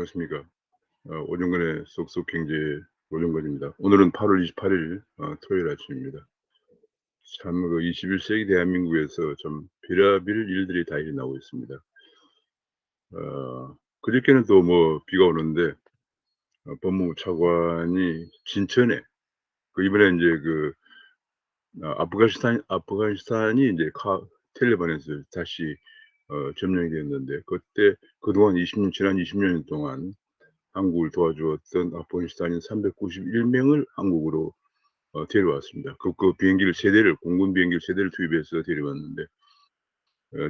안녕하십니까. 오정근의 쏙쏙경제 오정근입니다. 오늘은 8월 28일 토요일 아침입니다. 참 21세기 대한민국에서 좀 별의별 일들이 다 일어나고 있습니다. 그저께는 또 뭐 비가 오는데 법무부 차관이 진천에 이번에 이제 아프가니스탄이 이제 텔레반에서 다시 점령이 됐는데, 그때 그동안 지난 20년 동안 한국을 도와주었던 아프가니스탄인 391명을 한국으로 데려왔습니다. 비행기를 세 대를 공군 비행기를 세 대를 투입해서 데려왔는데,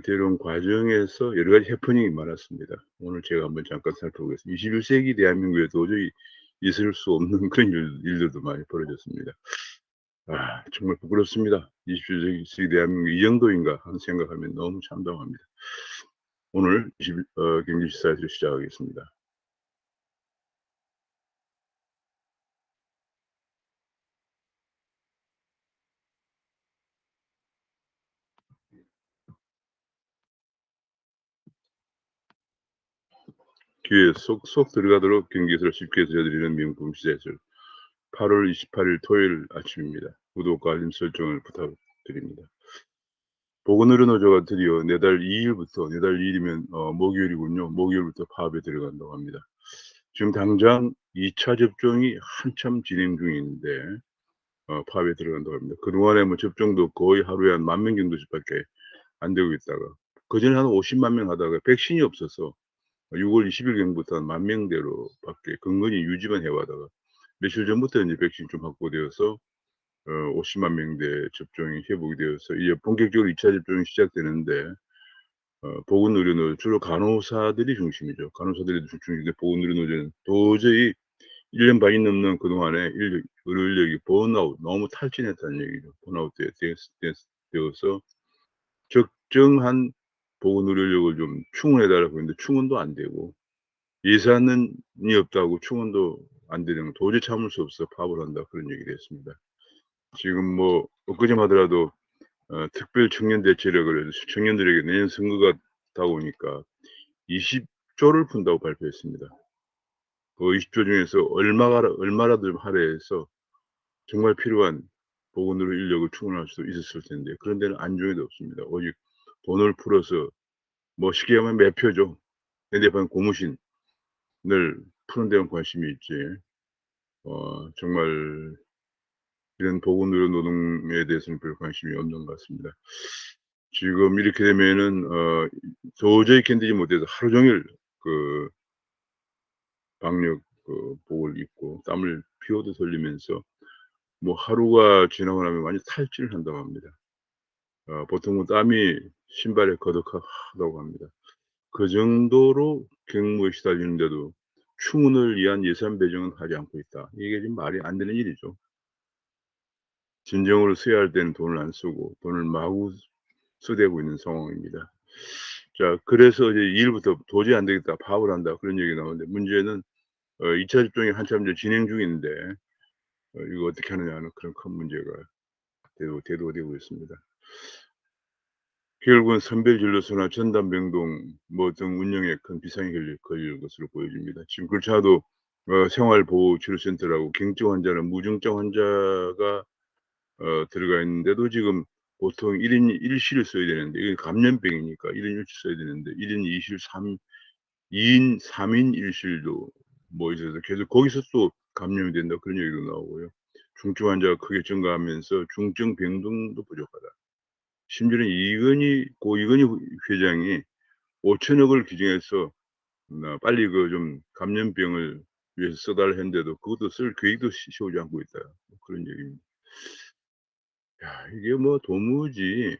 데려온 과정에서 여러 가지 해프닝이 많았습니다. 오늘 제가 한번 잠깐 살펴보겠습니다. 21세기 대한민국에 도저히 있을 수 없는 그런 일들도 많이 벌어졌습니다. 정말 부끄럽습니다. 21세기 대한민국 이 정도인가 하는 생각하면 너무 참담합니다. 오늘 경제시사에서 시작하겠습니다. 귀에 쏙쏙 들어가도록 경기에서 쉽게 들려드리는 명품 시사에서 8월 28일 토요일 아침입니다. 구독과 알림 설정을 부탁드립니다. 보건의료노조가 드디어 내달 2일이면 목요일이군요. 목요일부터 파업에 들어간다고 합니다. 지금 당장 2차 접종이 한참 진행 중인데 파업에 들어간다고 합니다. 그동안에 뭐 접종도 거의 하루에 한 10,000명 정도씩밖에 안 되고 있다가, 그전에 한 50만 명 하다가 백신이 없어서 6월 20일경부터 한 10,000대로밖에 근근히 유지만 해와다가 며칠 전부터 이제 백신이 좀 확보되어서 50만 명대 접종이 회복이 되어서 이제 본격적으로 2차 접종이 시작되는데, 보건의료노조 주로 간호사들이 중심이죠. 간호사들이 중심인데 보건의료노조는 도저히 1년 반이 넘는 그동안에 의료 인력이 번아웃, 너무 탈진했다는 얘기죠. 번아웃 되어서 적정한 보건 의료력을 좀 충원해 달라고 했는데 충원도 안 되고, 예산이 없다고 충원도 안 되는 거 도저히 참을 수 없어 파업을 한다, 그런 얘기를 했습니다. 지금 뭐 엊그제만 하더라도 특별 청년 대책을 해서 청년들에게 내년 선거가 다가오니까 20조를 푼다고 발표했습니다. 그 20조 중에서 얼마라도 할애해서 정말 필요한 보건의료 인력을 충원할 수 있었을 텐데, 그런 데는 안중에도 없습니다. 오직 돈을 풀어서 뭐 쉽게 하면 매표죠. 현대판 고무신을 푸는 데만 관심이 있지 정말 이런 보건의료 노동에 대해서는 별 관심이 없는 것 같습니다. 지금 이렇게 되면은 도저히 견디지 못해서 하루 종일 방역 복을 입고 땀을 피워도 흘리면서 뭐 하루가 지나고 나면 완전 탈진을 한다고 합니다. 보통은 땀이 신발에 거득하다고 합니다. 그 정도로 경무에 시달리는데도 충원을 위한 예산 배정은 하지 않고 있다. 이게 지금 말이 안 되는 일이죠. 진정으로 써야 할 때는 돈을 안 쓰고 돈을 마구 쓰대고 있는 상황입니다. 자, 그래서 이제 2일부터 도저히 안 되겠다, 파업을 한다, 그런 얘기가 나오는데, 문제는 2차 접종이 한참 이제 진행 중인데 이거 어떻게 하느냐 하는 그런 큰 문제가 대두가 되고 있습니다. 결국은 선별진료소나 전담병동 뭐 등 운영에 큰 비상이 걸릴 것으로 보여집니다. 지금 그렇지 않아도 생활보호치료센터라고 경증 환자나 무증증 환자가 들어가 있는데도 지금 보통 1인 1실을 써야 되는데, 이게 감염병이니까 1인 1실 써야 되는데 1인 2실 2인 3인 1실도 뭐 있어서 계속 거기서 또 감염이 된다, 그런 얘기도 나오고요. 중증 환자가 크게 증가하면서 중증 병동도 부족하다. 심지어는 이건희 회장이 5천억을 기증해서 빨리 좀 감염병을 위해서 써 달라 했는데도 그것도 쓸 계획도 세우지 않고 있다, 뭐 그런 얘기입니다. 이게 뭐 도무지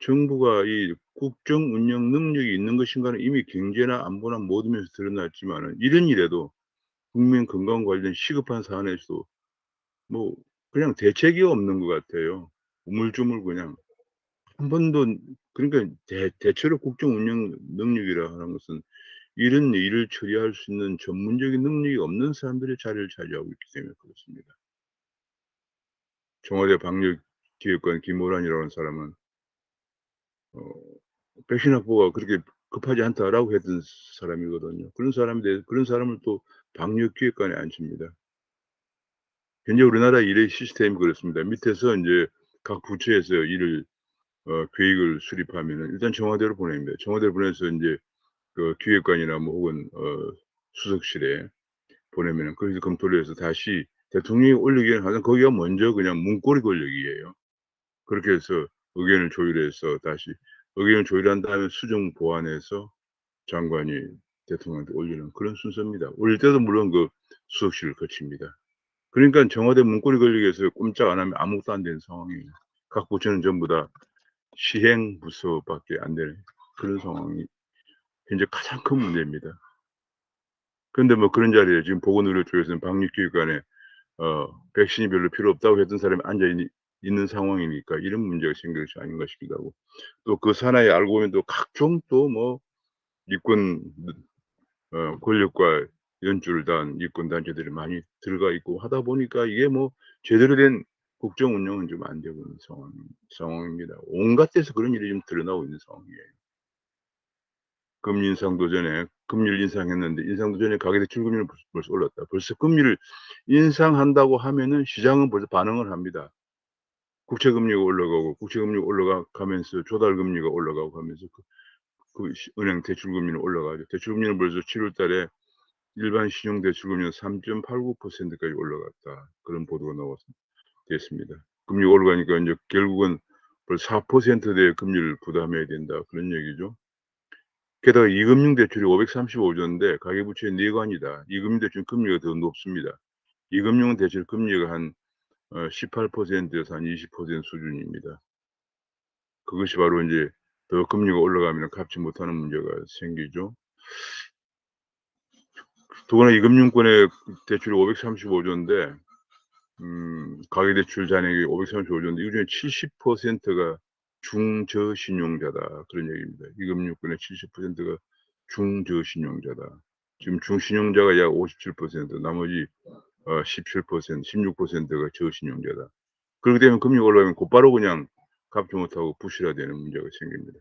정부가 이 국정 운영 능력이 있는 것인가는 이미 경제나 안보나 모든 면에서 드러났지만은, 이런 일에도 국민 건강 관련 시급한 사안에서도 뭐 그냥 대책이 없는 것 같아요. 우물쭈물 그냥 한 번도. 그러니까 대체로 국정 운영 능력이라 하는 것은 이런 일을 처리할 수 있는 전문적인 능력이 없는 사람들의 자리를 차지하고 있기 때문에 그렇습니다. 청와대 방역기획관 김호란이라는 사람은 백신 확보가 그렇게 급하지 않다라고 했던 사람이거든요. 그런 사람을 또 방역기획관에 앉힙니다. 현재 우리나라 일의 시스템이 그렇습니다. 밑에서 인제 각 부처에서 일을 계획을 수립하면은 일단 청와대로 보냅니다. 청와대로 보내서 인제 그 기획관이나 뭐 혹은 수석실에 보내면은 거기서 검토를 해서 다시 대통령이 올리기에는 항상 거기가 먼저 그냥 문고리 권력이에요. 그렇게 해서 의견을 조율해서 다시 의견을 조율한 다음에 수정 보완해서 장관이 대통령한테 올리는 그런 순서입니다. 올릴 때도 물론 그 수석실을 거칩니다. 그러니깐 청와대 문고리 권력에서 꼼짝 안 하면 아무것도 안 되는 상황이에요. 각 부처는 전부 다 시행 부서밖에 안 되는 그런 상황이 현재 가장 큰 문제입니다. 그런데 뭐 그런 자리에 지금 보건의료 쪽에서는 방역기획관에 백신이 별로 필요 없다고 했던 사람이 앉아 있는 상황이니까 이런 문제가 생긴 것이 아닌가 싶기도 하고 또 그 산하에 알고 보면 또 각종 또 뭐 이권 권력과 연줄을 다한 이권 단체들이 많이 들어가 있고 하다 보니까 이게 뭐 제대로 된 국정 운영은 좀 안 되고 있는 상황입니다. 온갖 데서 그런 일이 좀 드러나고 있는 상황이에요. 금리 인상도 전에 금리를 인상했는데 인상도 전에 가계대출 금리는 벌써 올랐다. 벌써 금리를 인상한다고 하면은 시장은 벌써 반응을 합니다. 국채금리가 올라가고 국채금리가 올라가면서 조달금리가 올라가고 하면서 은행 대출금리는 올라가죠. 대출금리는 벌써 7월 달에 일반 신용 대출금리는 3.89% 까지 올라갔다. 그런 보도가 됐습니다. 금리가 올라가니까 인제 결국은 벌써 4%대의 금리를 부담해야 된다. 그런 얘기죠. 게다가 이금융 대출이 535조 인데 가계부채의 내관이다. 이금융 대출 금리가 더 높습니다. 이금융은 대출 금리가 한 18% 에서 한 20% 수준입니다. 그것이 바로 인제 더 금리가 올라가면 갚지 못하는 문제가 생기죠. 더구나 이금융권의 대출이 535조인데 가계대출 잔액이 535조인데 이 중에 70%가 중저신용자다. 그런 얘기입니다. 이금융권의 70%가 중저신용자다. 지금 중신용자가 약 57% 나머지 17% 16%가 저신용자다. 그렇게 되면 금리가 올라가면 곧바로 그냥 갚지 못하고 부실화되는 문제가 생깁니다.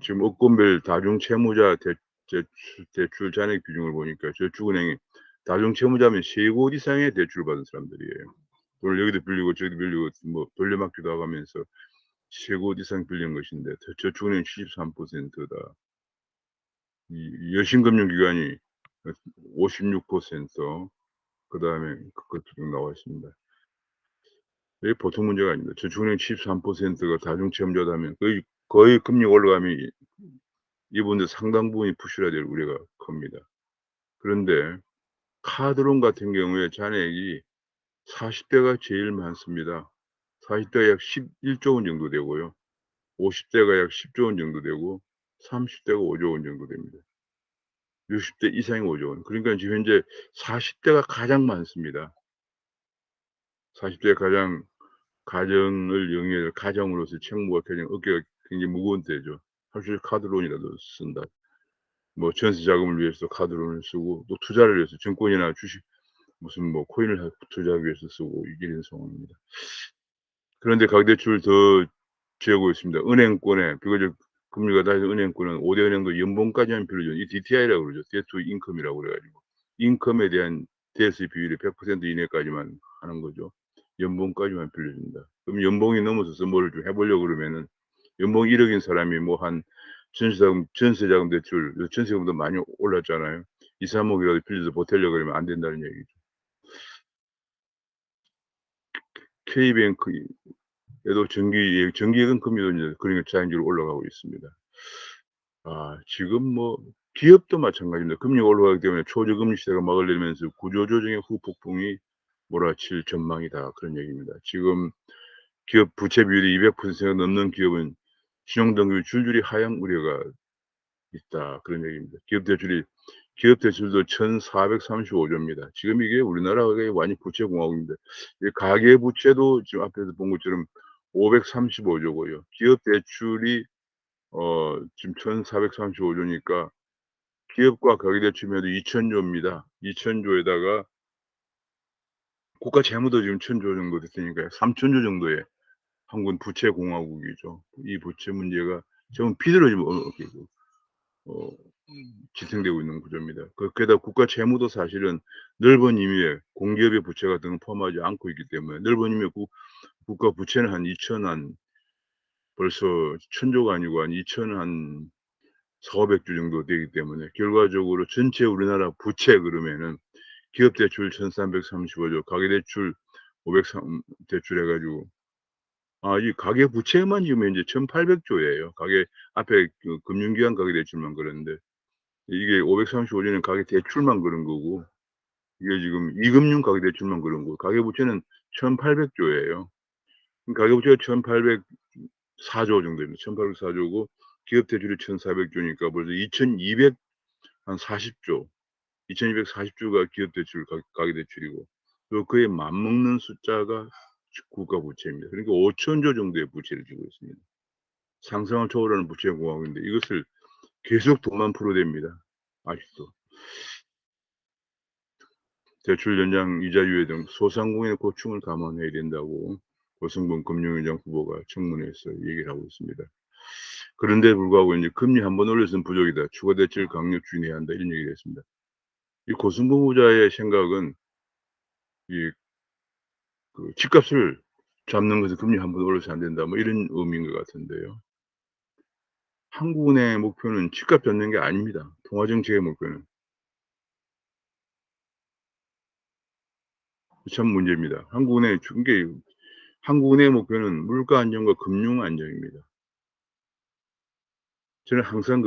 지금 업종별 다중채무자 대출 잔액 비중을 보니까 저축은행이 다중채무자면 3곳 이상의 대출을 받은 사람들이에요. 돈을 여기도 빌리고 저기도 빌리고 뭐 돌려막기도 하고 하면서 3곳 이상 빌린 것인데 저축은행 73%다. 이 여신금융기관이 56%, 그다음에 그것 쭉 나와 있습니다. 이게 보통 문제가 아닙니다. 저축은행 73%가 다중채무자라면 거의 금리가 올라가면 이분들 상당 부분이 부실화될 우려가 큽니다. 그런데 카드론 같은 경우에 잔액이 40 대가 제일 많습니다. 40 대가 약 11조 원 정도 되고요. 50 대가 약 10조 원 정도 되고 30 대가 5조 원 정도 됩니다. 60대 이상이 5조 원. 그러니까 지금 현재 40 대가 가장 많습니다. 40 대가 가장 가정을 영위할 가정으로서 책무가 굉장히 어깨가 굉장히 무거운 때죠. 사실 카드론이라도 쓴다. 뭐 전세 자금을 위해서 카드론을 쓰고 또 투자를 위해서 증권이나 주식 무슨 뭐 코인을 투자하기 위해서 쓰고 이런 상황입니다. 그런데 가계대출을 더 취하고 있습니다. 은행권에 비교적 금리가 낮은 은행권은 5대 은행도 연봉까지만 빌려주는 이 DTI라고 그러죠. Debt to Income이라고 그래 가지고 인컴에 대한 대수 비율이 100% 이내까지만 하는 거죠. 연봉까지만 빌려준다. 그럼 연봉이 넘어서서 뭐를 좀 해 보려고 그러면은 연봉 1 억인 사람이 뭐 한 전세자금 대출 전세금도 많이 올랐잖아요. 2-3 억이라도 빌려서 보태려고 그러면 안 된다는 얘기죠. K뱅크에도 정기예금 금리도 인제 그러니까 자연적으로 올라가고 있습니다. 지금 뭐 기업도 마찬가지입니다. 금리가 올라가기 때문에 초저금리 시대가 막으려면서 구조조정의 후폭풍이 몰아칠 전망이다. 그런 얘기입니다. 지금 기업 부채 비율이 200%가 넘는 기업은 신용등급이 줄줄이 하향 우려가 있다. 그런 얘기입니다. 기업 대출도 1,435 조입니다. 지금 이게 우리나라가 완전 부채 공화국인데 이 가계 부채도 지금 앞에서 본 것처럼 535 조고요. 기업 대출이 지금 1,435 조니까 기업과 가계대출 해도 2,000 조입니다. 2,000 조에다가 국가 채무도 지금 1,000조 정도 됐으니까요. 3,000조 정도의 한군 부채 공화국이죠. 이 부채 문제가 좀 비뚤어지면 이렇게 어 지탱되고 있는 구조입니다. 게다가 국가 채무도 사실은 넓은 의미의 공기업의 부채가 등을 포함하지 않고 있기 때문에 넓은 의미의 국가 부채는 한 2천 벌써 1,000조가 아니고 한 2천 한 4,500조 정도 되기 때문에 결과적으로 전체 우리나라 부채 그러면은 기업 대출 1,335조, 가계 대출 503 대출 해 가지고 이 가계 부채만 지금 현재 1,800조예요. 가계 앞에 그 금융기관 가계 대출만 그랬는데 이게 535 조는 가계 대출만 그런 거고 이게 지금 이금융 가계 대출만 그런 거고 가계 부채는 1,800조예요. 가계 부채가 1,804조 정도 됩니다. 1,804조고 기업 대출이 1,400조니까 벌써 2,200 한 40조, 2,240조가 기업 대출 가계 대출이고 또 그에 맞먹는 숫자가 국가 부채입니다. 그러니까 5,000조 정도의 부채를 지고 있습니다. 상상을 초월하는 부채 공황인데 이것을 계속 돈만 풀어댑니다. 아직도. 대출 연장 이자 유예 등 소상공인의 고충을 감안해야 된다고 고승범 금융위원장 후보가 청문회에서 얘기를 하고 있습니다. 그런데 불구하고 이제 "금리 한 번 올려서는 부족이다. 추가 대책을 강력 추진해야 한다." 이런 얘기를 했습니다. 이 고승범 후보자의 생각은 이 집값을 잡는 것은 금리 한 번 올려서 안 된다 뭐 이런 의미인 것 같은데요. 한국은행의 목표는 집값 잡는 게 아닙니다. 통화 정책의 목표는. 참 문제입니다. 한국은행의 목표는 물가 안정과 금융 안정입니다. 저는 항상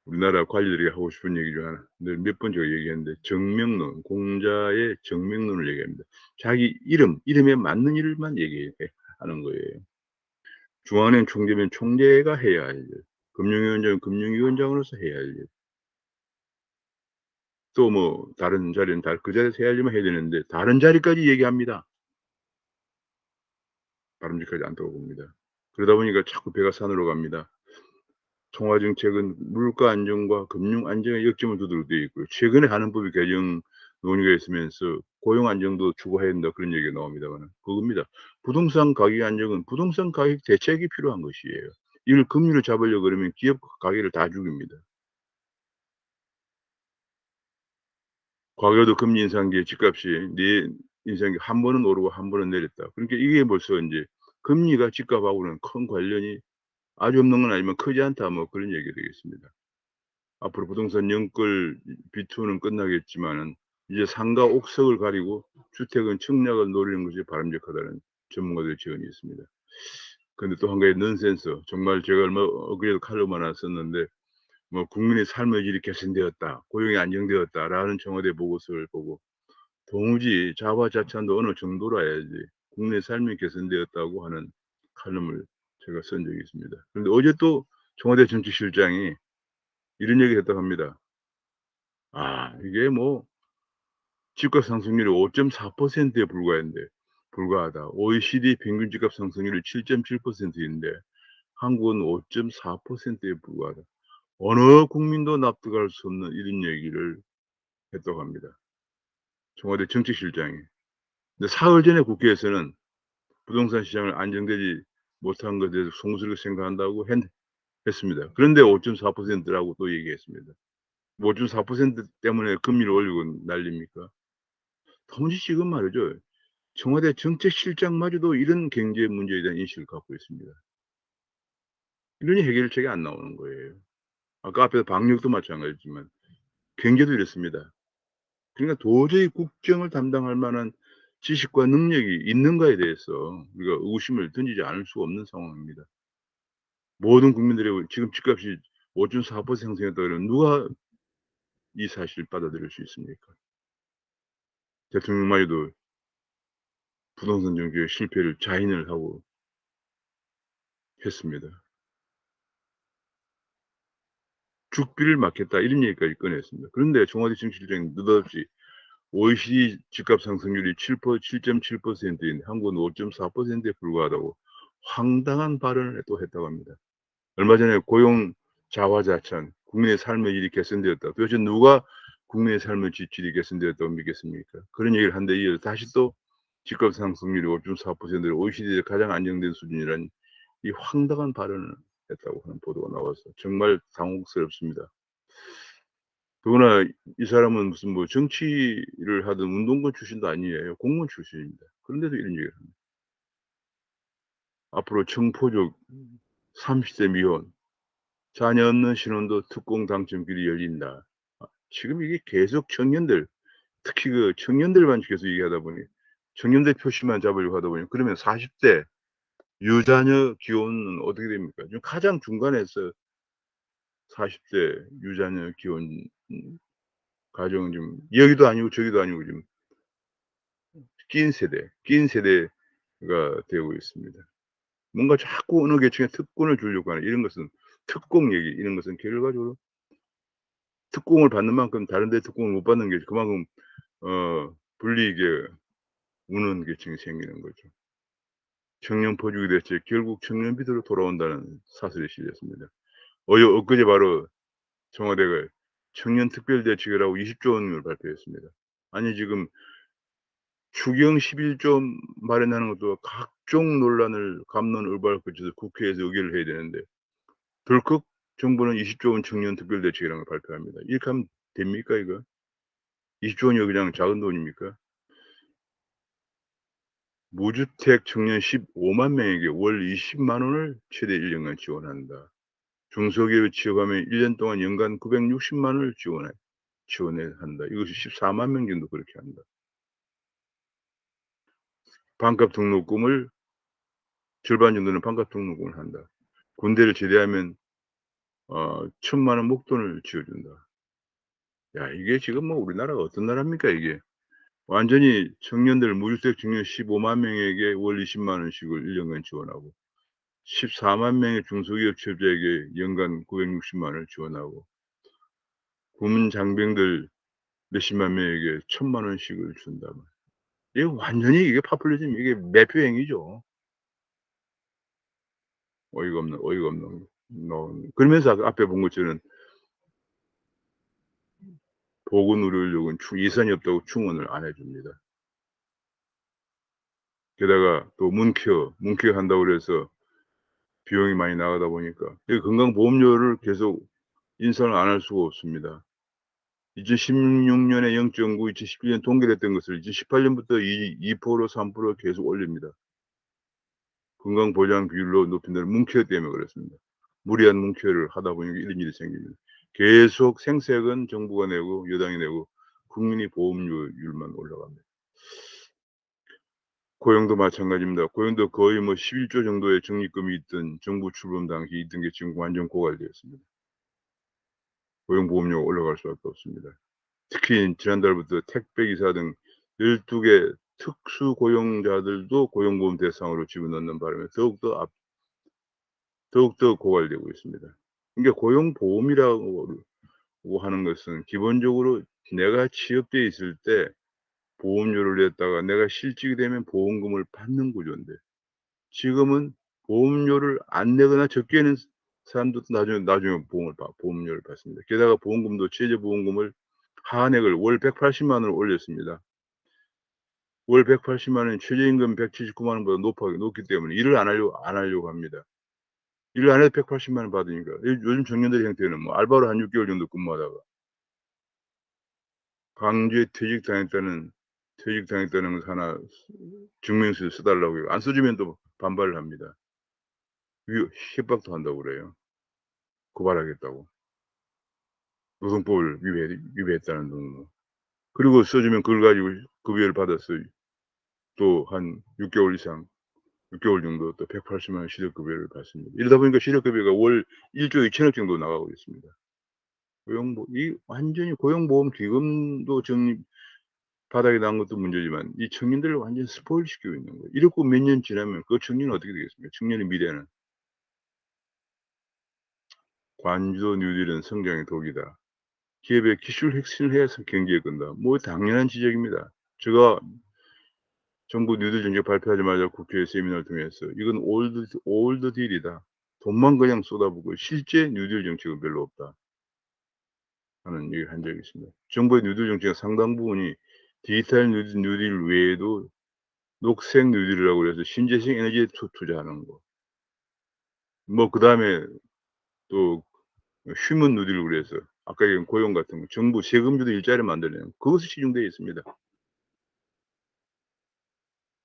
우리나라 관리들이 하고 싶은 얘기 중 하나 늘 몇 번 제가 얘기했는데 정명론, 공자의 정명론을 얘기합니다. 자기 이름에 맞는 일만 하는 거예요. 중앙은행 총재면 총재가 해야 할 일, 금융위원장은 금융위원장으로서 해야 할 일, 또 뭐 다른 자리는 그 자리에서 해야 할 일만 해야 되는데 다른 자리까지 얘기합니다. 바람직하지 않다고 봅니다. 그러다 보니까 자꾸 배가 산으로 갑니다. 통화 정책은 물가 안정과 금융 안정에 역점을 두도록 되어 있고요. 최근에 하는법이 개정 논의가 있으면서 고용 안정도 추구해야 된다 그런 얘기가 나옵니다마는 그겁니다. 부동산 가격 안정은 부동산 가격 대책이 필요한 것이에요. 이걸 금리로 잡으려고 그러면 기업 가격을 다 죽입니다. 과거에도 금리 인상기에 집값이 인상기 한 번은 오르고 한 번은 내렸다. 그러니까 이게 벌써 인제 금리가 집값하고는 큰 관련이 아주 없는 건 아니지만 크지 않다 뭐 그런 얘기가 되겠습니다. 앞으로 부동산 연끌 비투는 끝나겠지만은 이제 상가 옥석을 가리고 주택은 청약을 노리는 것이 바람직하다는 전문가들의 지언이 있습니다. 근데 또 한 가지 넌센스 정말 제가 엊그제도 칼럼 하나 썼는데 뭐 "국민의 삶의 질이 개선되었다. 고용이 안정되었다."라는 청와대 보고서를 보고 도무지 자화자찬도 어느 정도로 해야지 국민의 삶이 개선되었다고 하는 칼럼을 제가 쓴 적이 있습니다. 그런데 어제 또 청와대 정책실장이 이런 얘기를 했다고 합니다. 이게 뭐 집값 상승률이 5.4%에 불과하다. OECD 평균 집값 상승률이 7.7%인데 한국은 5.4%에 불과하다. 어느 국민도 납득할 수 없는 이런 얘기를 했다고 합니다. 청와대 정책실장이. 근데 사흘 전에 국회에서는 부동산 시장을 안정되지 못한 것에 대해서 송구스럽게 생각한다고 했습니다. 그런데 5.4%라고 또 얘기했습니다. 뭐 5.4% 때문에 금리를 올리고 난립니까? 도무지 지금 말이죠. 청와대 정책실장마저도 이런 경제 문제에 대한 인식을 갖고 있습니다. 이러니 해결책이 안 나오는 거예요. 아까 앞에서 방역도 마찬가지지만 경제도 이렇습니다. 그러니까 도저히 국정을 담당할 만한 지식과 능력이 있는가에 대해서 우리가 의구심을 던지지 않을 수가 없는 상황입니다. 모든 국민들이 지금 집값이 5.4% 상승했다 그러면 누가 이 사실을 받아들일 수 있습니까? 대통령마저도 부동산 정책의 실패를 자인을 하고 했습니다. "죽비를 맞겠다." 이런 얘기까지 꺼냈습니다. 그런데 청와대 정책실장이 느닷없이 OECD 집값 상승률이 7.7%인데 한국은 5.4%에 불과하다고 황당한 발언을 또 했다고 합니다. 얼마 전에 고용 자화자찬, 국민의 삶의 질이 개선되었다. 도대체 누가 국민의 삶의 질이 개선되었다고 믿겠습니까? 그런 얘기를 한데 이어서 다시 또 집값 상승률이 5.4%로 OECD에서 가장 안정된 수준이라는 이 황당한 발언을 했다고 하는 보도가 나와서 정말 당혹스럽습니다. 더구나 이 사람은 무슨 뭐 정치를 하든 운동권 출신도 아니에요. 공무원 출신입니다. 그런데도 이런 얘기를 합니다. 앞으로 청포족 30대 미혼, 자녀 없는 신혼도 특공 당첨길이 열린다. 지금 이게 계속 청년들, 특히 그 청년들만 계속 얘기하다 보니 청년들 표시만 잡으려고 하다 보니 그러면 40대 유자녀 기혼은 어떻게 됩니까? 지금 가장 중간에서 40대 유자녀 기혼 가정은 지금 여기도 아니고 저기도 아니고 지금 낀 세대가 되고 있습니다. 뭔가 자꾸 어느 계층에 특권을 주려고 하는 이런 것은 특공 얘기 이런 것은 결과적으로 특공을 받는 만큼 다른 데 특공을 못 받는 게 그만큼 불이익에 우는 계층이 생기는 거죠. 청년 포주기 대책 결국 청년비대로 돌아온다는 사설이 실렸습니다. 엊그제 바로 청와대가 청년 특별대책이라고 20조 원을 발표했습니다. 아니 지금 추경 11조 마련하는 것도 각종 논란을 갑론을박을 거쳐서 국회에서 의결을 해야 되는데 덜컥 정부는 20조 원 청년 특별대책이라는 걸 발표합니다. 이렇게 하면 됩니까 이거? 20조 원이 그냥 작은 돈입니까? 무주택 청년 15만 명에게 월 20만 원을 최대 1년간 지원한다. 중소기업에 취업하면 1년 동안 연간 960만 원을 지원해 한다. 이것이 14만 명 정도 그렇게 한다. 반값 등록금을 절반 정도는 반값 등록금을 한다. 군대를 제대하면 1,000만 원 목돈을 쥐어 준다. 야 이게 지금 뭐 우리나라가 어떤 나라입니까 이게. 완전히 청년들 무주택 청년 15만 명에게 월 20만 원씩을 1년간 지원하고 14만 명의 중소기업 취업자에게 연간 960만 원을 지원하고 군장병들 몇십만 명에게 1,000만 원씩을 준다. 이게 완전히 이게 파퓰리즘 이게 매표 행위죠. 어이가 없는 그러면서 아까 앞에 본 것처럼 보건의료인력은 예산이 없다고 충원을 안 해 줍니다. 게다가 또 문케어 한다고 그래서 비용이 많이 나가다 보니까 이 건강보험료를 계속 인상을 안 할 수가 없습니다. 2016 년에 0.9, 2017년 동결했던 것을 2018 년부터 2% 3% 계속 올립니다. 건강보장 비율로 높인다는 문케어 때문에 그렇습니다. 무리한 문케어를 하다 보니까 이런 일이 생깁니다. 계속 생색은 정부가 내고 여당이 내고 국민이 보험료율만 올라갑니다. 고용도 마찬가지입니다. 고용도 거의 뭐 11조 정도의 적립금이 있던 정부 출범 당시 있던 게 지금 완전 고갈되었습니다. 고용보험료가 올라갈 수밖에 없습니다. 특히 지난달부터 택배기사 등 12개 특수 고용자들도 고용보험 대상으로 집어넣는 바람에 더욱더 고갈되고 있습니다. 그러니까 고용보험이라고 하는 것은 기본적으로 내가 취업돼 있을 때 보험료를 냈다가 내가 실직이 되면 보험금을 받는 구조인데 지금은 보험료를 안 내거나 적게 내는 사람들도 나중에 보험료를 받습니다. 게다가 보험금도 최저보험금을 하한액을 월 180만 원을 올렸습니다. 월 180만 원이 최저임금 179만 원보다 높기 때문에 일을 안 하려고 합니다. 일을 안 해도 180만 원 받으니까. 요즘 청년들의 형태는 뭐 알바로 한 6개월 정도 근무하다가 강제 퇴직당했다는 것 하나 증명서를 써 달라고 해요. 안 써 주면 또 반발을 합니다. 협박도 한다고 그래요. 고발하겠다고. 노동법을 위배했다는 등으로. 그리고 써 주면 그걸 가지고 급여를 받아서 또 한 6개월 이상 6개월 정도 또 180만 원 실업급여를 받습니다. 이러다 보니까 실업급여가 월 1조 2천억 정도 나가고 있습니다. 이 완전히 고용보험 기금도 적립 바닥에 난 것도 문제지만 이 청년들을 완전히 스포일 시키고 있는 거예요. 이러고 몇 년 지나면 그 청년은 어떻게 되겠습니까? 청년의 미래는. 관주도 뉴딜은 성장의 독이다. 기업의 기술 혁신을 해서 경기에 끈다. 뭐 당연한 지적입니다. 제가 정부 뉴딜 정책 발표하자마자 국회 세미나를 통해서 "이건 올드 딜이다. 돈만 그냥 쏟아붓고 실제 뉴딜 정책은 별로 없다." 하는 얘기를 한 적이 있습니다. 정부의 뉴딜 정책의 상당 부분이 디지털 뉴딜 외에도 녹색 뉴딜이라고 그래서 신재생 에너지에 투자하는 거. 뭐 그다음에 또 휴먼 누딜 그래서 아까 얘기한 고용 같은 거 정부 세금 주도 일자리 만들어내는 그것이 시중되어 있습니다.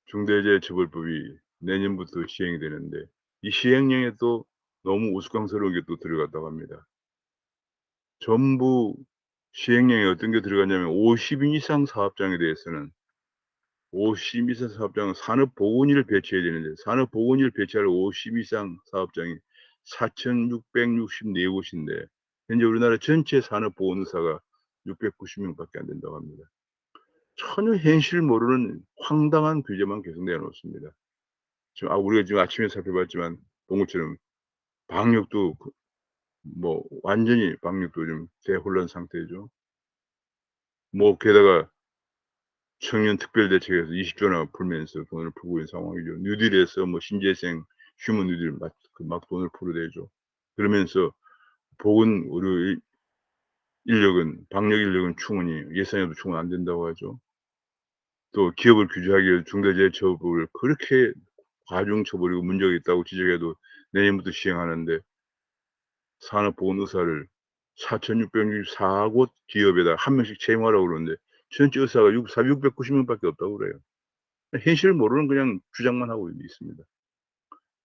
중대재해처벌법이 내년부터 시행이 되는데 이 시행령에 또 너무 우스꽝스러운 게 또 들어갔다고 합니다. 전부 시행령에 어떤 게 들어갔냐면 50인 이상 사업장에 대해서는 50 이상 사업장은 산업보건의를 배치해야 되는데 산업보건의를 배치할 50 이상 사업장이 4,664 곳인데 현재 우리나라 전체 산업보건의사가 690 명밖에 안 된다고 합니다. 전혀 현실을 모르는 황당한 규제만 계속 내어 놓습니다. 지금 우리가 지금 아침에 살펴봤지만 본 것처럼 방역도 뭐 완전히 방역도 좀 대혼란 상태죠. 뭐 게다가 청년 특별대책에서 20조나 풀면서 돈을 풀고 있는 상황이죠. 뉴딜에서 뭐 신재생 휴먼 뉴딜 막 돈을 풀어대죠. 그러면서 보건 의료 인력은 방역 인력은 충원이 예산에도 충원 안 된다고 하죠. 또 기업을 규제하기 위해 중대재해처벌을 그렇게 과중 처벌이고 문제가 있다고 지적해도 내년부터 시행하는데 산업보건의사를 4,664 곳 기업에다 한 명씩 채용하라고 그러는데 전체 의사가 690 명밖에 없다고 그래요. 현실을 모르는 그냥 주장만 하고 있습니다.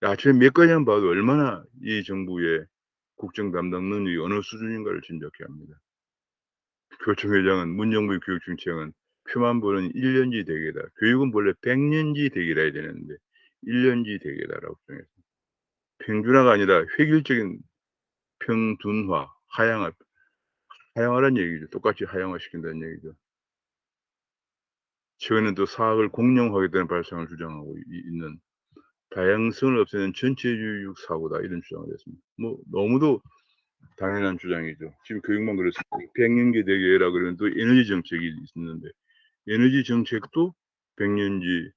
아침에 몇 가지만 봐도 얼마나 이 정부의 국정 담당 능력이 어느 수준인가를 짐작케 합니다. 교총회장은 문정부의 교육정책은 표만 보는 1년지 대계다. 교육은 본래 100년지 대계라 해야 되는데 1년지 대계다라고 주장했습니다. 평준화가 아니라 획일적인 평준화, 하향하라는 얘기죠. 똑같이 하향화시킨다는 얘기죠. 최근에 또 사학을 공룡화하겠다는 발상을 주장하고 있는 다양성을 없애는 전체주의 사고다 이런 주장을 했습니다. 뭐 너무도 당연한 주장이죠. 지금 교육만 그렇습니다. 백년기 대계라 그러면 또 에너지 정책이 있는데 에너지 정책도 백년지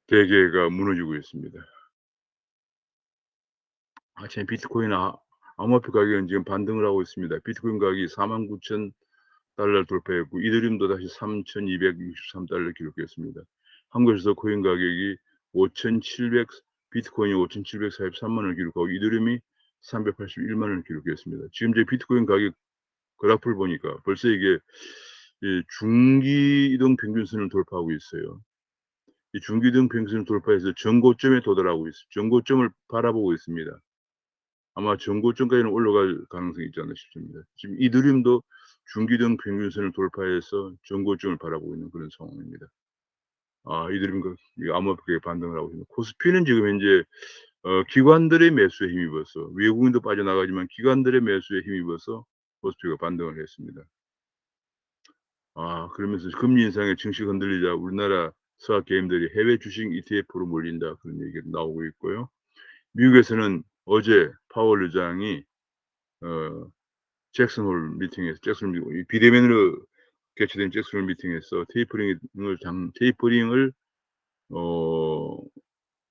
대계가 무너지고 있습니다. 아침에 비트코인 암호화폐 가격은 지금 반등을 하고 있습니다. 비트코인 가격이 49,000 달러를 돌파했고 이더리움도 다시 3,263 달러를 기록했습니다. 한국에서 코인 가격이 5,700 비트코인이 5,743만 원을 기록하고 이더리움이 381만 원을 기록했습니다. 지금 제 비트코인 가격 그래프를 보니까 벌써 이게 이 중기 이동 평균선을 돌파하고 있어요. 이 중기 이동 평균선을 돌파해서 전고점에 도달하고 있어요. 전고점을 바라보고 있습니다. 아마 전고점까지는 올라갈 가능성이 있지 않나 싶습니다. 지금 이더리움도 중기등 평균선을 돌파해서 전고점을 바라보고 있는 그런 상황입니다. 이더리움 암호화폐에 반등을 하고 있습니다. 코스피는 지금 현재 기관들의 매수에 힘입어서 외국인도 빠져나가지만 기관들의 매수에 힘입어서 코스피가 반등을 했습니다. 그러면서 금리 인상에 증시 흔들리자 우리나라 서학 개인들이 해외 주식 ETF로 몰린다 그런 얘기가 나오고 있고요. 미국에서는 어제 파월 의장이 어 잭슨홀 미팅에서 이 비대면으로 개최된 잭슨홀 미팅에서 테이퍼링을 어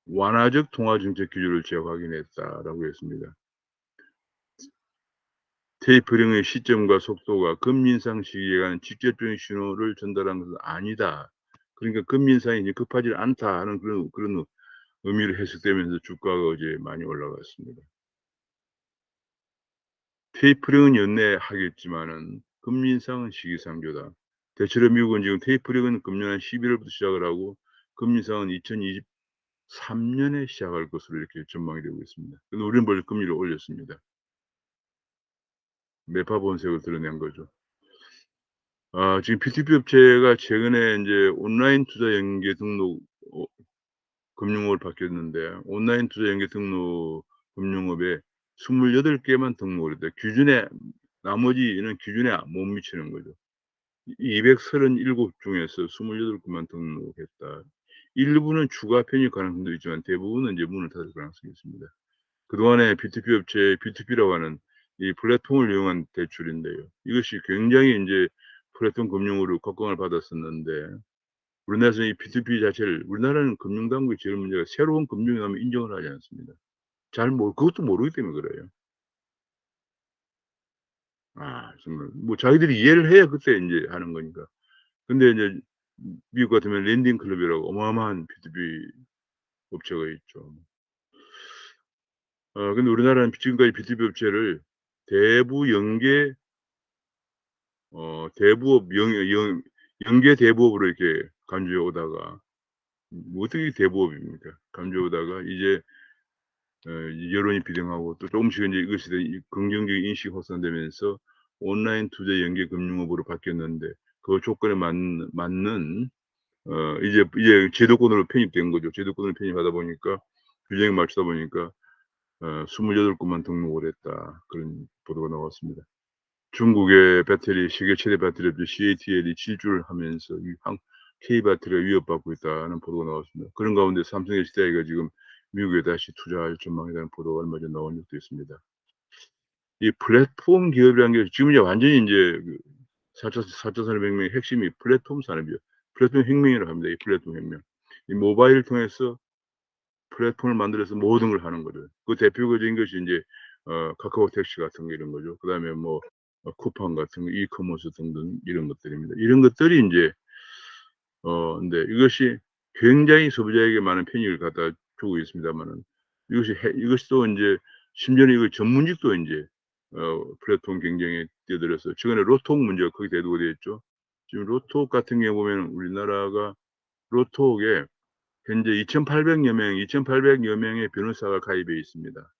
완화적 통화 정책 기조를 재확인했다라고 했습니다. 테이퍼링의 시점과 속도가 금리 인상 시기에 관한 직접적인 신호를 전달한 것은 아니다. 그러니까 금리 인상이 이제 급하지 않다 하는 그런 의미로 해석되면서 주가가 어제 많이 올라갔습니다. 테이퍼링은 연내하겠지만은 금리 인상은 시기상조다. 대체로 미국은 지금 테이퍼링은 금년 11월부터 시작을 하고 금리 인상은 2023년에 시작할 것으로 이렇게 전망이 되고 있습니다. 근데 우리는 벌써 금리를 올렸습니다. 매파 본색을 드러낸 거죠. 지금 P2P 업체가 최근에 인제 온라인 투자 연계 등록 금융업을 바뀌었는데 온라인 투자 연계 등록 금융업에 28 개만 등록을 했대요. 나머지는 기준에 못 미치는 거죠. 237 중에서 28 건만 등록했다. 일부는 추가 편입 가능성도 있지만 대부분은 이제 문을 닫을 가능성이 있습니다. 그동안에 P2P 업체의 P2P라고 하는 이 플랫폼을 이용한 대출인데요. 이것이 굉장히 인제 플랫폼 금융으로 각광을 받았었는데 우리나라에서 이 P2P 자체를 우리나라는 금융 당국이 제일 문제가 새로운 금융이 나오면 인정을 하지 않습니다. 그것도 모르기 때문에 그래요. 정말 뭐 자기들이 이해를 해야 그때 인제 하는 거니까. 근데 이제 미국 같으면 랜딩 클럽이라고 어마어마한 P2P 업체가 있죠. 근데 우리나라는 지금까지 B2B 업체를 대부 연계 대부업 연계 대부업으로 이렇게 간주해 오다가 어떻게 대부업입니까? 간주해 오다가 이제 여론이 비등하고 또 조금씩 이제 이것이 긍정적인 인식이 확산되면서 온라인 투자 연계 금융업으로 바뀌었는데 그 조건에 맞는 이제 제도권으로 편입된 거죠. 제도권으로 편입하다 보니까 규정에 맞추다 보니까 28건만 등록을 했다. 그런 보도가 나왔습니다. 중국의 배터리 세계 최대 배터리 업체 CATL이 질주를 하면서 이 K배터리가 위협받고 있다는 보도가 나왔습니다. 그런 가운데 삼성 SDI가 지금 미국에 다시 투자할 전망이라는 보도가 얼마 전에 나온 적도 있습니다. 이 플랫폼 기업이라는 게 지금 이제 완전히 이제 그 4차 산업혁명의 핵심이 플랫폼 산업이에요. 플랫폼 혁명이라고 합니다. 이 플랫폼 혁명. 이 모바일을 통해서 플랫폼을 만들어서 모든 걸 하는 거죠. 그 대표적인 것이 이제 카카오 택시 같은 거 이런 거죠. 그다음에 뭐 쿠팡 같은 거, 이커머스 등등 이런 것들입니다. 이런 것들이 인제 근데 이것이 굉장히 소비자에게 많은 편익을 갖다 주고 있습니다마는 이것이 또 인제 심지어는 이거 전문직도 인제 플랫폼 경쟁에 뛰어들어서 최근에 로톡 문제가 크게 대두가 되어 있죠. 지금 로톡 같은 경우 보면은 우리나라가 로톡에 현재 2,800여 명의 변호사가 가입해 있습니다.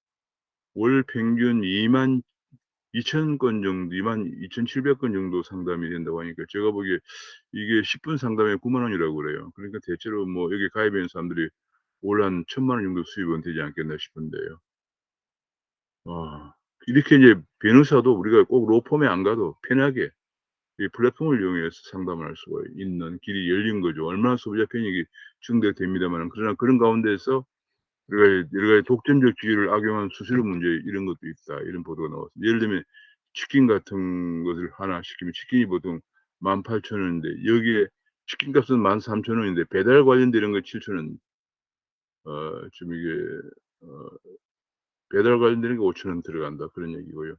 월 평균 22,000건 정도 22,700건 정도 상담이 된다고 하니까 제가 보기에 이게 10분 상담에 9만 원이라고 그래요. 그러니까 대체로 뭐 여기 가입해 있는 사람들이 월 한 1,000만 원 정도 수입은 되지 않겠나 싶은데요. 와, 이렇게 이제 변호사도 우리가 꼭 로펌에 안 가도 편하게 이 플랫폼을 이용해서 상담을 할 수가 있는 길이 열린 거죠. 얼마나 소비자 편익이 증대됩니다마는 그러나 그런 가운데에서 여러 가지 독점적 주의를 악용한 수수료 문제 이런 것도 있다. 이런 보도가 나왔습니다. 예를 들면 치킨 같은 것을 하나 시키면 치킨이 보통 18,000원인데 여기에 치킨값은 13,000원인데 배달 관련된 이런 거 7,000원 지금 이게 어 배달 관련되는 게 5,000원 들어간다 그런 얘기고요.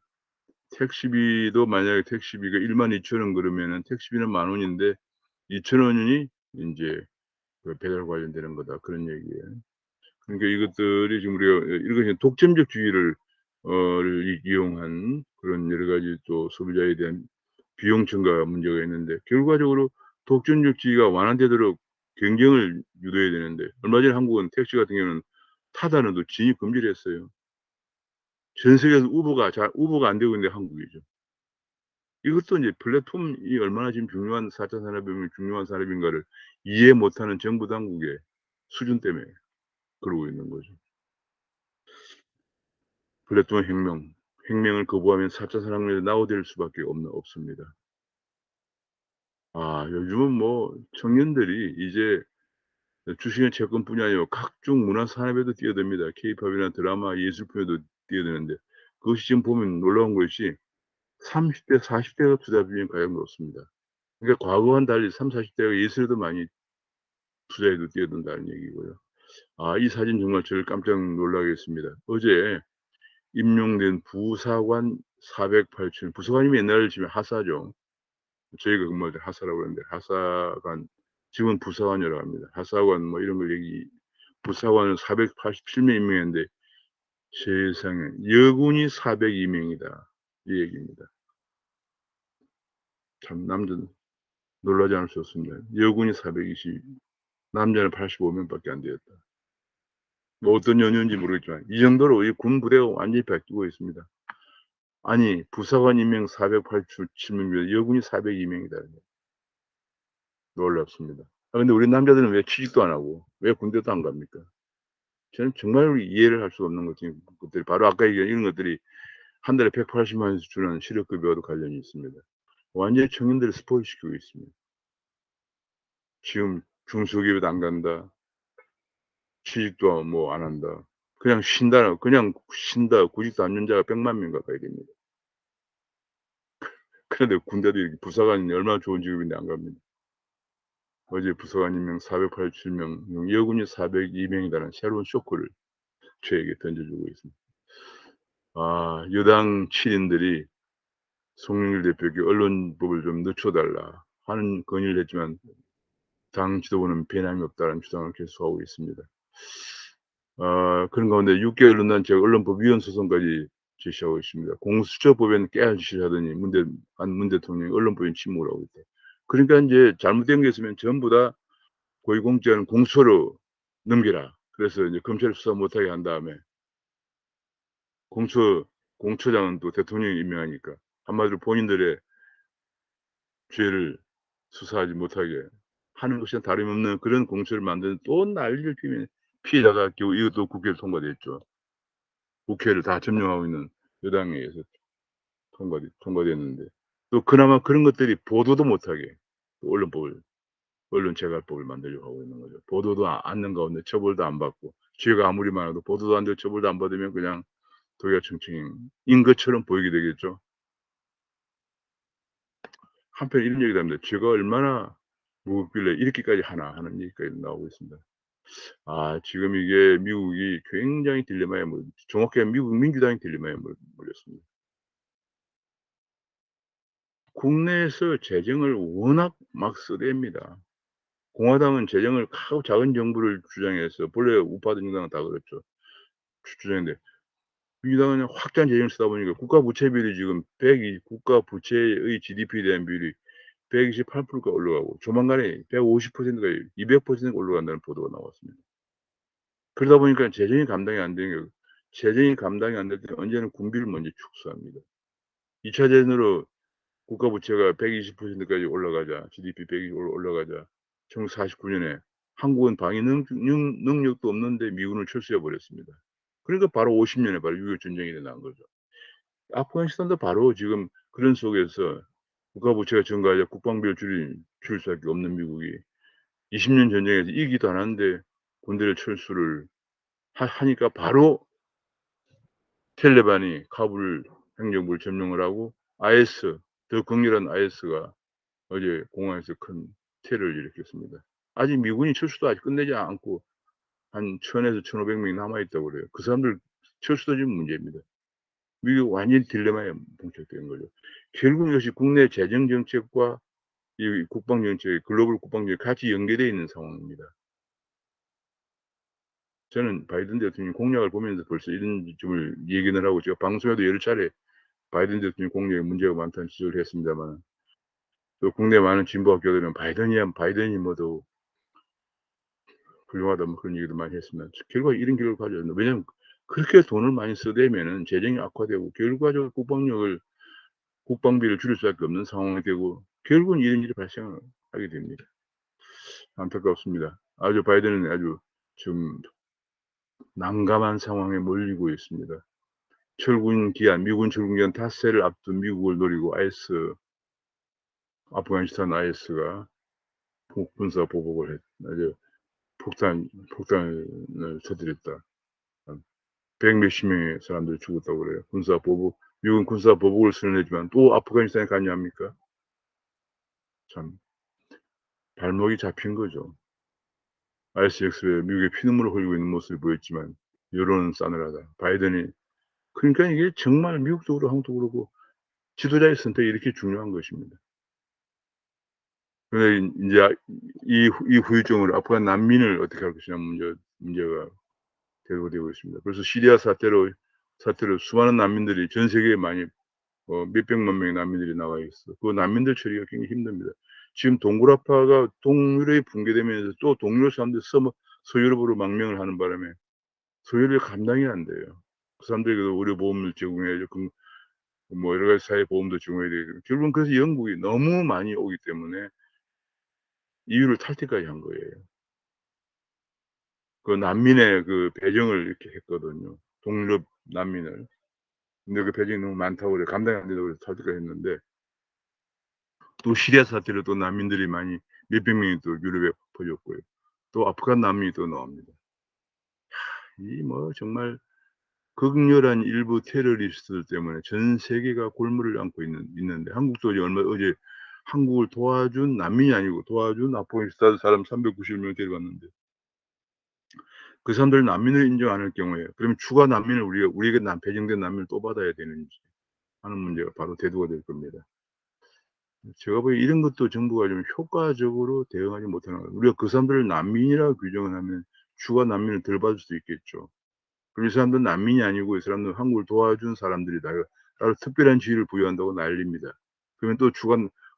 택시비도 만약에 택시비가 12,000원 그러면은 택시비는 10,000 원인데 2,000 원이 인제 그 배달 관련되는 거다 그런 얘기예요. 그러니까 이것들이 지금 우리가 이것이 독점적 주의를 를 이용한 그런 여러 가지 또 소비자에 대한 비용 증가 문제가 있는데 결과적으로 독점적 주의가 완화되도록 경쟁을 유도해야 되는데 얼마 전에 한국은 택시 같은 경우는 타다는도 진입 금지를 했어요. 전 세계에서 우버가 안 되고 있는 데 한국이죠. 이것도 인제 플랫폼이 얼마나 지금 중요한 4차 산업혁명이 중요한 산업인가를 이해 못하는 정부 당국의 수준 때문에 그러고 있는 거죠. 플랫폼 혁명을 거부하면 4차 산업革命에 낙오될 수밖에 없습니다. 요즘은 뭐 청년들이 이제 주식이나 채권뿐이 아니라 각종 문화 산업에도 뛰어듭니다. 케이팝이나 드라마, 예술품에도 뛰어드는데 그것이 지금 보면 놀라운 것이 30대 40 대가 투자 비중이 가장 높습니다. 그러니까 과거와는 달리 30-40 대가 예술에도 많이 투자에도 뛰어든다는 얘기고요. 이 사진 정말 저를 깜짝 놀라게 했습니다. 어제 임용된 부사관 408층 부사관이면 옛날 치면 하사죠. 저희가 근무할 때 하사라고 그러는데 하사관 지금은 부사관이라고 합니다. 하사관 뭐 이런 걸 부사관을 487명 임명했는데 세상에 여군이 402 명이다. 이 얘기입니다. 참 놀라지 않을 수 없습니다. 여군이 420 남자는 85 명밖에 안 되었다. 뭐 어떤 연유인지 모르겠지만 이 정도로 이 군 부대가 완전히 바뀌고 있습니다. 아니 부사관 임명 487 명인데 여군이 402 명이다. 놀랍습니다. 근데 우리 남자들은 왜 취직도 안 하고 왜 군대도 안 갑니까? 저는 정말 이해를 할 수가 없는 것들이 바로 아까 얘기한 이런 것들이 한 달에 180만 원씩 주는 실업급여와도 관련이 있습니다. 완전히 청년들을 스포일시키고 있습니다. 지금 중소기업에도 안 간다. 취직도 뭐 안 한다. 그냥 쉰다. 구직도 않는 자가 100만 명 가까이 됩니다. 그런데 군대도 이렇게 부사관이 얼마나 좋은 직업인데 안 갑니다. 어제 부사관 임명 487 명, 여군이 402 명이라는 새로운 쇼크를 저에게 던져주고 있습니다. 여당 7인들이 송영길 대표에게 "언론법을 좀 늦춰 달라." 하는 건의를 했지만 당 지도부는 "배낭이 없다."는 주장을 계속하고 있습니다. 그런 가운데 6개월 논란죄 언론법 위헌 소송까지 제시하고 있습니다. 공수처법에는 깨알 지시하더니 문 대통령이 언론법인 침묵을 하고 있다. 그러니까 인제 잘못된 게 있으면 전부 다 고위공직자는 공수처로 넘기라. 그래서 이제 검찰이 수사 못하게 한 다음에 공처 공처장은 또 대통령이 임명하니까 한마디로 본인들의 죄를 수사하지 못하게 하는 것이나 다름없는 그런 공처를 만드는 또 난리를 피우면 피해자가 겨우 이것도 국회에서 통과됐죠. 국회를 다 점령하고 있는 여당에 의해서 통과됐는데 또 그나마 그런 것들이 보도도 못하게 또 언론재갈법을 만들려고 하고 있는 거죠. 보도도 않는 가운데 처벌도 안 받고 죄가 아무리 많아도 보도도 안 되고 처벌도 안 받으면 그냥 도리어청청인 것처럼 보이게 되겠죠. 한편 이런 얘기도 합니다. 죄가 얼마나 무겁길래 이렇게까지 하나 하는 얘기까지 나오고 있습니다. 지금 이게 미국이 굉장히 딜레마에 정확히 미국 민주당이 딜레마에 몰렸습니다. 국내에서 재정을 워낙 막 써댑니다. 공화당은 재정을 크고 작은 정부를 주장해서 본래 우파 정당은 다 그렇죠. 주장했는데 민주당은 그냥 확대한 재정을 쓰다 보니까 국가 부채 비율이 지금 국가 부채의 GDP에 대한 비율이 128%가 올라가고 조만간에 150%가 200%가 올라간다는 보도가 나왔습니다. 그러다 보니까 재정이 감당이 안 되는 게 재정이 감당이 안 될 때 언제는 군비를 먼저 축소합니다. 2차 재정으로 국가 부채가 120%까지 올라가자 GDP 120 올라가자 1949 년에 한국은 방위 능력도 없는데 미군을 철수해 버렸습니다. 그러니까 바로 50 년에 바로 6.25 전쟁이 일어난 거죠. 아프가니스탄도 바로 지금 그런 속에서 국가 부채가 증가하자 국방비를 줄일 수밖에 없는 미국이 20년 전쟁에서 이기도 않았는데 군대를 철수를 하니까 바로 텔레반이 카불 행정부를 점령을 하고 IS 더 극렬한 IS가 어제 공항에서 큰 테러를 일으켰습니다. 아직 미군이 철수도 아직 끝내지 않고 한 1000에서 1500 명이 남아 있다고 그래요. 그 사람들 철수도 지금 문제입니다. 미국 완전히 딜레마에 봉착된 거죠. 결국 이것이 국내 재정 정책과 이 국방 정책, 글로벌 국방 정책이 같이 연계되어 있는 상황입니다. 저는 바이든 대통령 공약을 보면서 벌써 이런 점을 예견을 하고 제가 방송에도 여러 차례 바이든 대통령 공약에 문제가 많다는 지적을 했습니다만 또 국내 많은 진보 학교들은 바이든이 뭐 더 훌륭하다 뭐 그런 얘기도 많이 했습니다. 결과가 이런 결과를 가져왔는데 왜냐하면 그렇게 돈을 많이 써대면은 재정이 악화되고 결과적으로 국방비를 줄일 수밖에 없는 상황이 되고 결국은 이런 일이 발생을 하게 됩니다. 안타깝습니다. 바이든은 아주 좀 난감한 상황에 몰리고 있습니다. 미군 철군 기한 닷새를 앞둔 미국을 노리고 아프가니스탄 IS가 군사 보복을 아주 폭탄을 터뜨렸다. 한 100 몇십 명의 사람들이 죽었다고 그래요. 미국은 군사 보복을 선언했지만 또 아프가니스탄에 갔냐합니까? 참 발목이 잡힌 거죠. ISX에 미국의 피눈물을 흘리고 있는 모습을 보였지만 여론은 싸늘하다. 바이든이 그러니까 이게 정말 미국도 그렇고 한국도 그렇고 지도자의 선택이 이렇게 중요한 것입니다. 근데 인제 이 후유증으로 아프간 난민을 어떻게 할 것이냐 문제가 대두되고 있습니다. 그래서 시리아 사태로 수많은 난민들이 전 세계에 많이 몇백만 명의 난민들이 나와 있어. 그 난민들 처리가 굉장히 힘듭니다. 지금 동굴 아파가 동유럽이 붕괴되면서 또 동유럽 사람들이 서유럽으로 망명을 하는 바람에 서유럽이 감당이 안 돼요. 그 사람들에게도 의료보험을 제공해야죠. 뭐 여러 가지 사회보험도 제공해야 되고 결국은 그래서 영국이 너무 많이 오기 때문에 EU를 탈퇴까지 한 거예요. 그 난민의 그 배정을 이렇게 했거든요. 동유럽 난민을. 근데 그 배정이 너무 많다고 그래 감당이 안 된다고 그래서 탈퇴까지 했는데 또 시리아 사태로 또 난민들이 많이 몇백 명이 또 유럽에 퍼졌고요. 또 아프간 난민이 또 나옵니다. 이 뭐 정말 극렬한 일부 테러리스트들 때문에 전 세계가 골물을 앓고 있는데 한국도 어제 한국을 도와준 난민이 아니고 도와준 아프가니스탄 사람 390 명 데려갔는데 그 사람들 난민을 인정 안 할 경우에 그러면 추가 난민을 우리에게 배정된 난민을 또 받아야 되는지 하는 문제가 바로 대두가 될 겁니다. 제가 보기에 이런 것도 정부가 좀 효과적으로 대응하지 못하는 거예요. 우리가 그 사람들을 난민이라고 규정을 하면 추가 난민을 덜 받을 수도 있겠죠. 그럼 이 사람들은 난민이 아니고 이 사람들은 한국을 도와준 사람들이다. 따로 특별한 지위를 부여한다고 난립니다. 그러면 또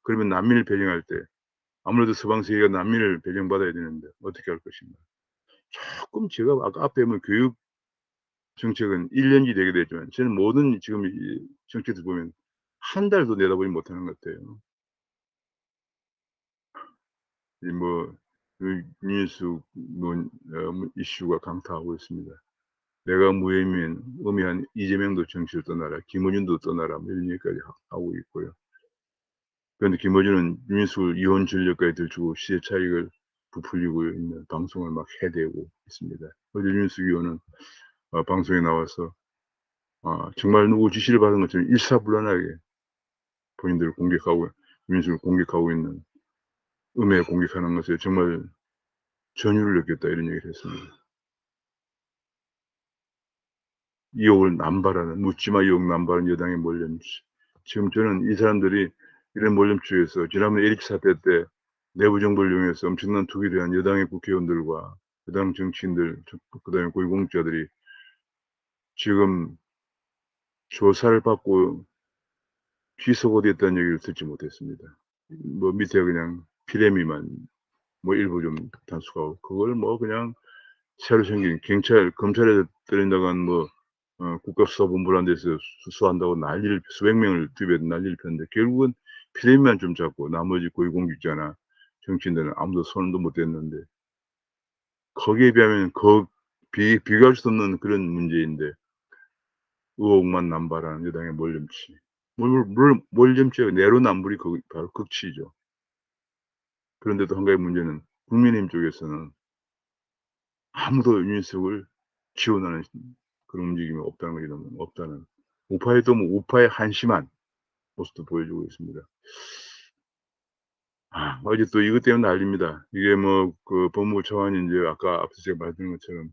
그러면 난민을 배정할 때 아무래도 서방 세계가 난민을 배정받아야 되는데 어떻게 할 것인가. 조금 제가 아까 앞에 뭐 교육 정책은 1년이 되게 되지만 저는 모든 지금 이 정책들 보면 한 달도 내다보지 못하는 것 같아요. 이 뭐 그 윤희숙 이슈가 강타하고 있습니다. "내가 무혐의면 의미한 이재명도 정치를 떠나라. 김어준도 떠나라." 뭐 이런 얘기까지 하고 있고요. 그런데 김어준은 윤희숙을 이혼 전력까지 들추고 시대 차익을 부풀리고 있는 방송을 막 해대고 있습니다. 어제 윤희숙 의원은 방송에 나와서 정말 누구 지시를 받은 것처럼 일사불란하게 본인들을 공격하고 윤희숙을 공격하고 있는 음해 공격하는 것에 정말 전율을 느꼈다 이런 얘기를 했습니다. 유혹을 남발하는 묻지마 유혹 남발하는 여당의 몰염치. 지금 저는 이 사람들이 이런 몰염치에서 지난번 에릭 사태 때 내부 정보를 이용해서 엄청난 투기를 한 여당의 국회의원들과 여당 정치인들 그다음에 고위공직자들이 지금 조사를 받고 기소가 됐다는 얘기를 듣지 못했습니다. 뭐 밑에 그냥 피레미만 뭐 일부 좀 단속하고 그걸 뭐 그냥 새로 생긴 검찰에 들여다간 뭐 국가수사본부라는 데서 수사한다고 난리를 수백 명을 투입해서 난리를 폈는데 결국은 피레미만 좀 잡고 나머지 고위공직자나 정치인들은 아무도 손도 못 댔는데 거기에 비하면 비교할 수 없는 그런 문제인데 의혹만 남발하는 여당의 몰염치. 몰염치가 내로남불이 거기 바로 극치죠. 그런데도 한 가지 문제는 국민의힘 쪽에서는 아무도 윤희숙을 지원하는 그런 움직임이 없다는 거 이런 없다는 우파에도 뭐 우파의 한심한 모습도 보여주고 있습니다. 어제 또 이것 때문에 난립니다. 이게 뭐 그 법무부 차관이 인제 아까 앞서 제가 말씀드린 것처럼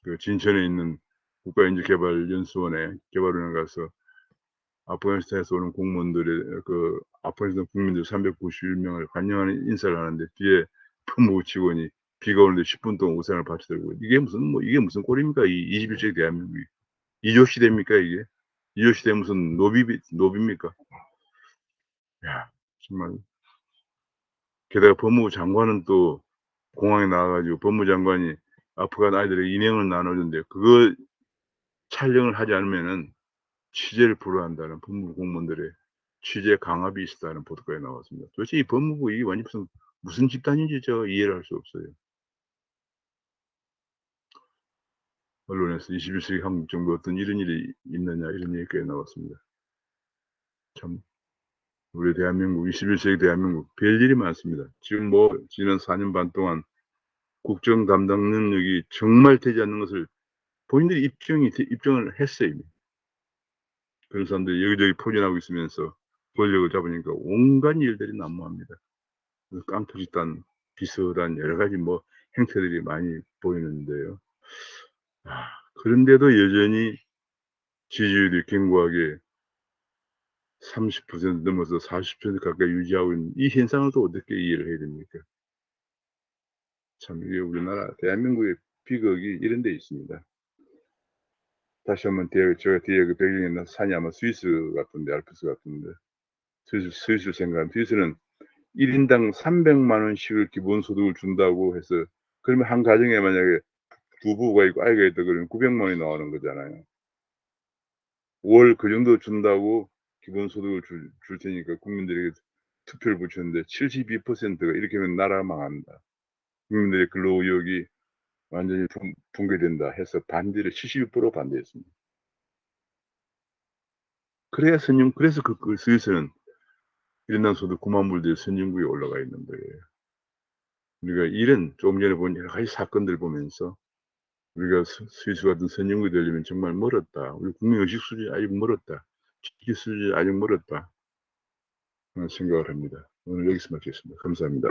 그 진천에 있는 국가인재개발연수원에 개발원에 가서 아프가니스탄에서 오는 공무원들의 그 아프가니스탄 국민들 391명을 환영하는 인사를 하는데 뒤에 법무부 직원이 비가 오는데 10분 동안 우산을 받쳐 들고 이게 무슨 꼴입니까? 이 21 세기 대한민국이. 이조 시대입니까 이게? 이조 시대 무슨 노비입니까? 야 정말 게다가 법무부 장관은 또 공항에 나와 가지고 법무부 장관이 아프간 아이들에게 인형을 나눠 줬는데 그거 촬영을 하지 않으면은 취재를 불허한다는 법무부 공무원들의 취재 강압이 있었다는 보도까지 나왔습니다. 도대체 이 법무부 이게 완전 무슨 집단인지 제가 이해를 할 수 없어요. 언론에서 "21 세기 한국 정부에 어떤 이런 일이 있느냐." 이런 얘기까지 나왔습니다. 참 우리 대한민국 21 세기 대한민국 별일이 많습니다. 지금 뭐 지난 4년 반 동안 국정 담당 능력이 정말 되지 않는 것을 본인들이 입증을 했어요 이미. 그런 사람들이 여기저기 포진하고 있으면서 권력을 잡으니까 온갖 일들이 난무합니다. 그 깡통짓단 비슷한 여러 가지 뭐 행태들이 많이 보이는데요. 그런데도 여전히 지지율이 견고하게 30% 넘어서 40% 가까이 유지하고 있는 이 현상을 또 어떻게 이해를 해야 됩니까? 참 이게 우리나라 대한민국의 비극이 이런 데 있습니다. 다시 한번 제가 뒤에 그 배경에 있는 산이 아마 스위스 같은데 알프스 같은데 스위스를 생각하면 스위스는 1 인당 300만 원씩을 기본소득을 준다고 해서 그러면 한 가정에 만약에 두 부부가 있고 아이가 있다 그러면 900만 원이 나오는 거잖아요. 월 그 정도 준다고 기본소득을 줄 테니까 국민들에게 투표를 붙였는데 72%가 이렇게 하면 나라 망한다. 국민들의 근로 의욕이 완전히 붕괴된다 해서 반대를 72% 반대했습니다. 그래서 그 스위스는 1 인당 소득 9만 불 대 선진국에 올라가 있는 거예요. 우리가 이런 조금 전에 본 여러 가지 사건들 보면서 우리가 스위스 같은 선진국이 되려면 정말 멀었다. 우리 국민 의식 수준이 아직 멀었다. 지식 수준이 아직 멀었다. 그런 생각을 합니다. 오늘 여기서 마치겠습니다. 감사합니다.